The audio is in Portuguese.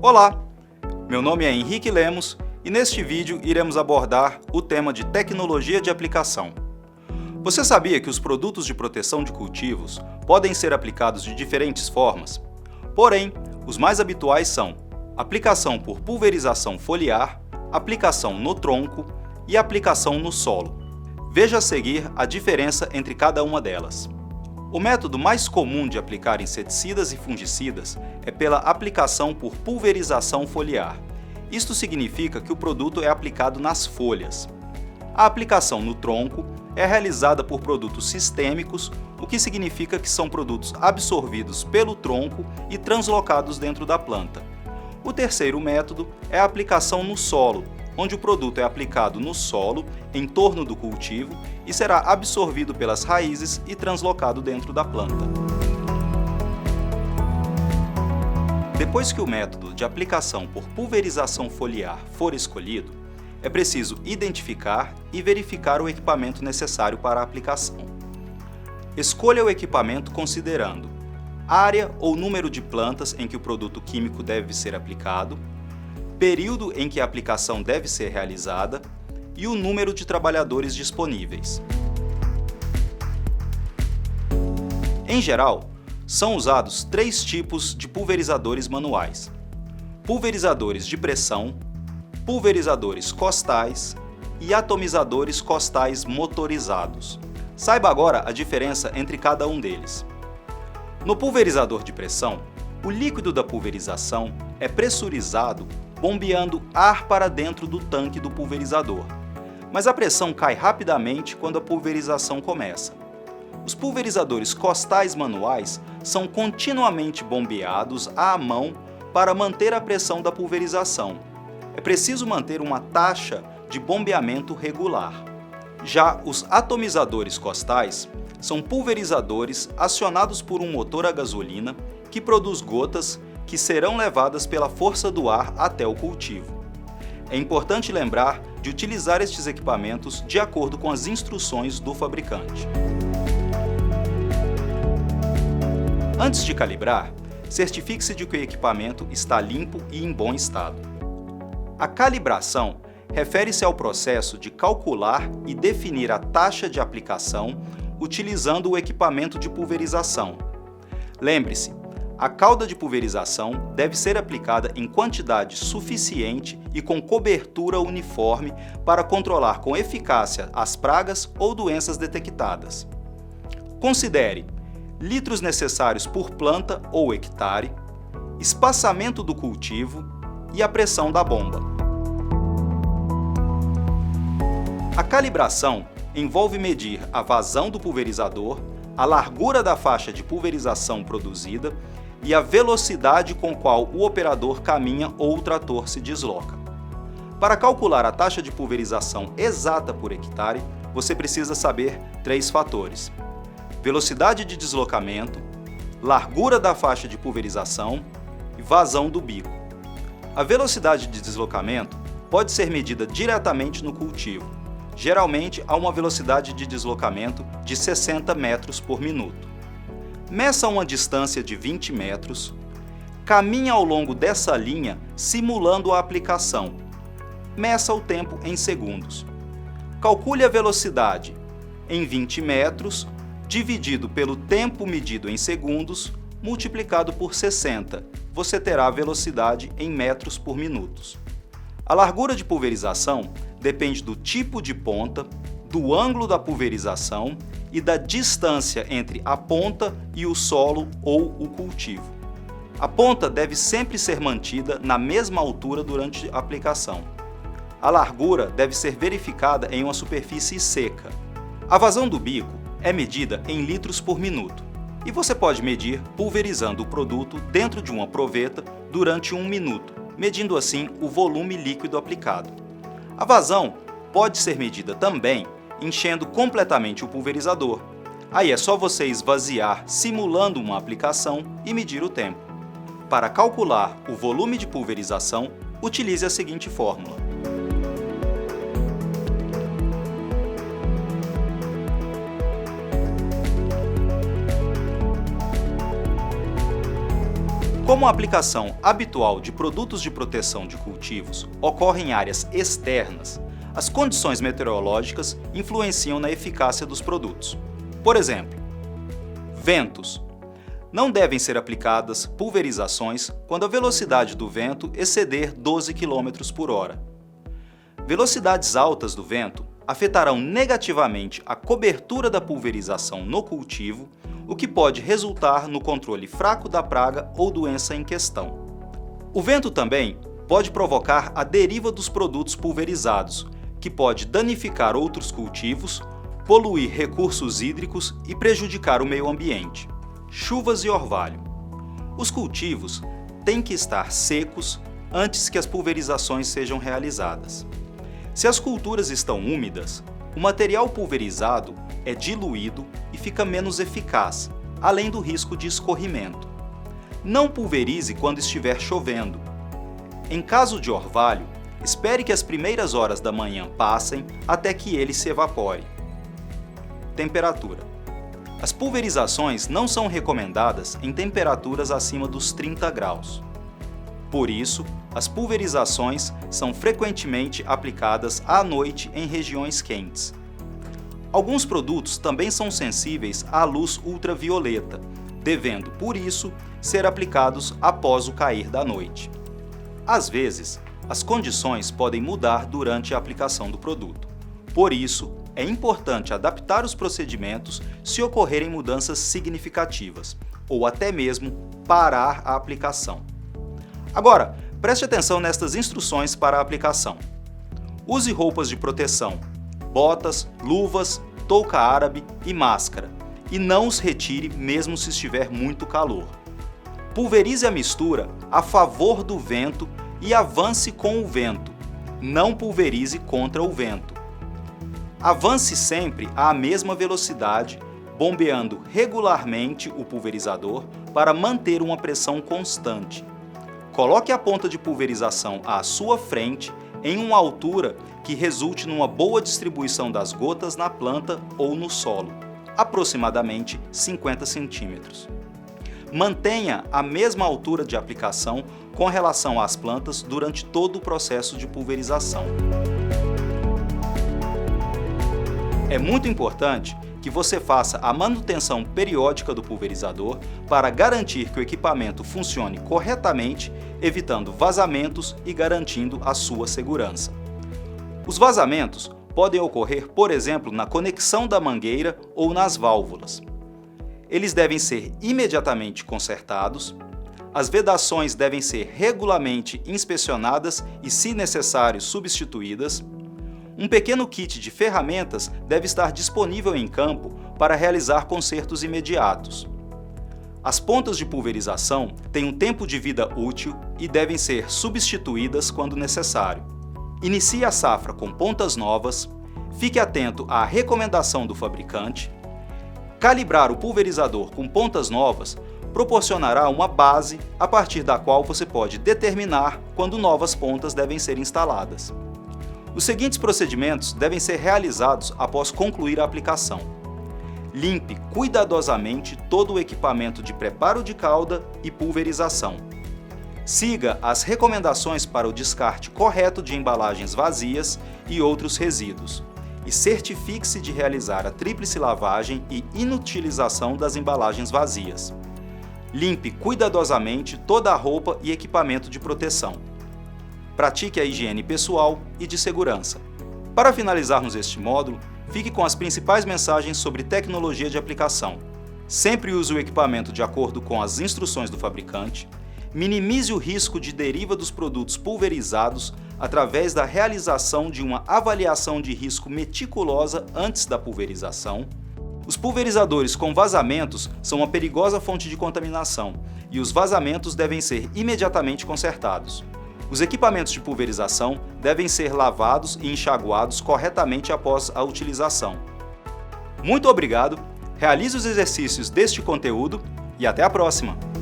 Olá, meu nome é Henrique Lemos e neste vídeo iremos abordar o tema de tecnologia de aplicação. Você sabia que os produtos de proteção de cultivos podem ser aplicados de diferentes formas? Porém, os mais habituais são aplicação por pulverização foliar, aplicação no tronco e aplicação no solo. Veja a seguir a diferença entre cada uma delas. O método mais comum de aplicar inseticidas e fungicidas é pela aplicação por pulverização foliar. Isto significa que o produto é aplicado nas folhas. A aplicação no tronco é realizada por produtos sistêmicos, o que significa que são produtos absorvidos pelo tronco e translocados dentro da planta. O terceiro método é a aplicação no solo, onde o produto é aplicado no solo, em torno do cultivo, e será absorvido pelas raízes e translocado dentro da planta. Depois que o método de aplicação por pulverização foliar for escolhido, é preciso identificar e verificar o equipamento necessário para a aplicação. Escolha o equipamento considerando área ou número de plantas em que o produto químico deve ser aplicado, período em que a aplicação deve ser realizada e o número de trabalhadores disponíveis. Em geral, são usados 3 tipos de pulverizadores manuais: pulverizadores de pressão, pulverizadores costais e atomizadores costais motorizados. Saiba agora a diferença entre cada um deles. No pulverizador de pressão, o líquido da pulverização é pressurizado bombeando ar para dentro do tanque do pulverizador, mas a pressão cai rapidamente quando a pulverização começa. Os pulverizadores costais manuais são continuamente bombeados à mão para manter a pressão da pulverização. É preciso manter uma taxa de bombeamento regular. Já os atomizadores costais são pulverizadores acionados por um motor a gasolina que produz gotas que serão levadas pela força do ar até o cultivo. É importante lembrar de utilizar estes equipamentos de acordo com as instruções do fabricante. Antes de calibrar, certifique-se de que o equipamento está limpo e em bom estado. A calibração refere-se ao processo de calcular e definir a taxa de aplicação utilizando o equipamento de pulverização. Lembre-se, a cauda de pulverização deve ser aplicada em quantidade suficiente e com cobertura uniforme para controlar com eficácia as pragas ou doenças detectadas. Considere litros necessários por planta ou hectare, espaçamento do cultivo e a pressão da bomba. A calibração envolve medir a vazão do pulverizador, a largura da faixa de pulverização produzida e a velocidade com qual o operador caminha ou o trator se desloca. Para calcular a taxa de pulverização exata por hectare, você precisa saber 3 fatores: velocidade de deslocamento, largura da faixa de pulverização e vazão do bico. A velocidade de deslocamento pode ser medida diretamente no cultivo, geralmente a uma velocidade de deslocamento de 60 metros por minuto. Meça uma distância de 20 metros, caminhe ao longo dessa linha simulando a aplicação. Meça o tempo em segundos. Calcule a velocidade em 20 metros, dividido pelo tempo medido em segundos, multiplicado por 60. Você terá a velocidade em metros por minuto. A largura de pulverização depende do tipo de ponta, do ângulo da pulverização e da distância entre a ponta e o solo ou o cultivo. A ponta deve sempre ser mantida na mesma altura durante a aplicação. A largura deve ser verificada em uma superfície seca. A vazão do bico é medida em litros por minuto e você pode medir pulverizando o produto dentro de uma proveta durante 1 minuto, medindo assim o volume líquido aplicado. A vazão pode ser medida também enchendo completamente o pulverizador. Aí é só você esvaziar simulando uma aplicação e medir o tempo. Para calcular o volume de pulverização, utilize a seguinte fórmula: Como a aplicação habitual de produtos de proteção de cultivos ocorre em áreas externas, as condições meteorológicas influenciam na eficácia dos produtos. Por exemplo, ventos. Não devem ser aplicadas pulverizações quando a velocidade do vento exceder 12 km por hora. Velocidades altas do vento afetarão negativamente a cobertura da pulverização no cultivo, o que pode resultar no controle fraco da praga ou doença em questão. O vento também pode provocar a deriva dos produtos pulverizados, que pode danificar outros cultivos, poluir recursos hídricos e prejudicar o meio ambiente. Chuvas e orvalho. Os cultivos têm que estar secos antes que as pulverizações sejam realizadas. Se as culturas estão úmidas, o material pulverizado é diluído e fica menos eficaz, além do risco de escorrimento. Não pulverize quando estiver chovendo. Em caso de orvalho, espere que as primeiras horas da manhã passem até que ele se evapore. Temperatura. As pulverizações não são recomendadas em temperaturas acima dos 30 graus. Por isso, as pulverizações são frequentemente aplicadas à noite em regiões quentes. Alguns produtos também são sensíveis à luz ultravioleta, devendo, por isso, ser aplicados após o cair da noite. Às vezes, as condições podem mudar durante a aplicação do produto. Por isso, é importante adaptar os procedimentos se ocorrerem mudanças significativas, ou até mesmo parar a aplicação. Agora, preste atenção nestas instruções para a aplicação. Use roupas de proteção, botas, luvas, touca árabe e máscara, e não os retire mesmo se estiver muito calor. Pulverize a mistura a favor do vento e avance com o vento. Não pulverize contra o vento. Avance sempre à mesma velocidade, bombeando regularmente o pulverizador para manter uma pressão constante. Coloque a ponta de pulverização à sua frente em uma altura que resulte numa boa distribuição das gotas na planta ou no solo, aproximadamente 50 centímetros. Mantenha a mesma altura de aplicação com relação às plantas durante todo o processo de pulverização. É muito importante que você faça a manutenção periódica do pulverizador para garantir que o equipamento funcione corretamente, evitando vazamentos e garantindo a sua segurança. Os vazamentos podem ocorrer, por exemplo, na conexão da mangueira ou nas válvulas. Eles devem ser imediatamente consertados, as vedações devem ser regularmente inspecionadas e, se necessário, substituídas. Um pequeno kit de ferramentas deve estar disponível em campo para realizar consertos imediatos. As pontas de pulverização têm um tempo de vida útil e devem ser substituídas quando necessário. Inicie a safra com pontas novas, fique atento à recomendação do fabricante. Calibrar o pulverizador com pontas novas proporcionará uma base a partir da qual você pode determinar quando novas pontas devem ser instaladas. Os seguintes procedimentos devem ser realizados após concluir a aplicação. Limpe cuidadosamente todo o equipamento de preparo de calda e pulverização. Siga as recomendações para o descarte correto de embalagens vazias e outros resíduos. E certifique-se de realizar a tríplice lavagem e inutilização das embalagens vazias. Limpe cuidadosamente toda a roupa e equipamento de proteção. Pratique a higiene pessoal e de segurança. Para finalizarmos este módulo, fique com as principais mensagens sobre tecnologia de aplicação. Sempre use o equipamento de acordo com as instruções do fabricante. Minimize o risco de deriva dos produtos pulverizados através da realização de uma avaliação de risco meticulosa antes da pulverização. Os pulverizadores com vazamentos são uma perigosa fonte de contaminação e os vazamentos devem ser imediatamente consertados. Os equipamentos de pulverização devem ser lavados e enxaguados corretamente após a utilização. Muito obrigado, realize os exercícios deste conteúdo e até a próxima!